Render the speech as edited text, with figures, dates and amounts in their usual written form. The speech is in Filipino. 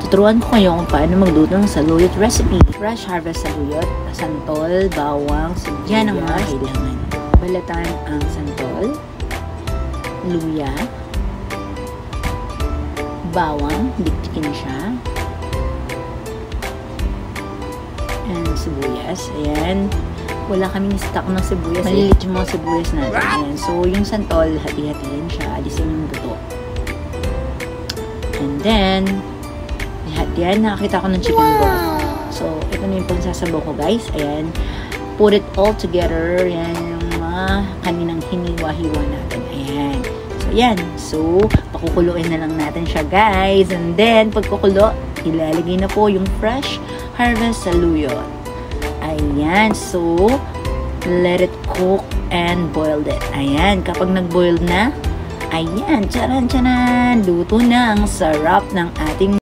Tuturuan ko kayo kung paano magluto ng saluyot recipe. Fresh harvest saluyot, santol, bawang, sibuyas. Yan ang mga kailangan. Balatan ang santol, luya, bawang, diktikin siya, and sibuyas. Ayan. Wala kaming stock ng sibuyas. Malilit yung mga sibuyas natin. Ayan. So, yung santol, hati-hatiin siya. Alisin yung buto. And then, yan, nakakita ko ng chicken broth. So, ito na yung pagsasabaw ko, guys. Ayan. Put it all together. Yan yung mga kaninang hiniwa-hiwa natin. Ayan. So, yan. So, pakukuluin na lang natin siya, guys. And then, pagkukulo, ilalagay na po yung fresh harvest saluyot. Ayan. So, let it cook and boil it. Ayan. Kapag nag-boil na, ayan. Charan-charan. Luto na ang sarap ng ating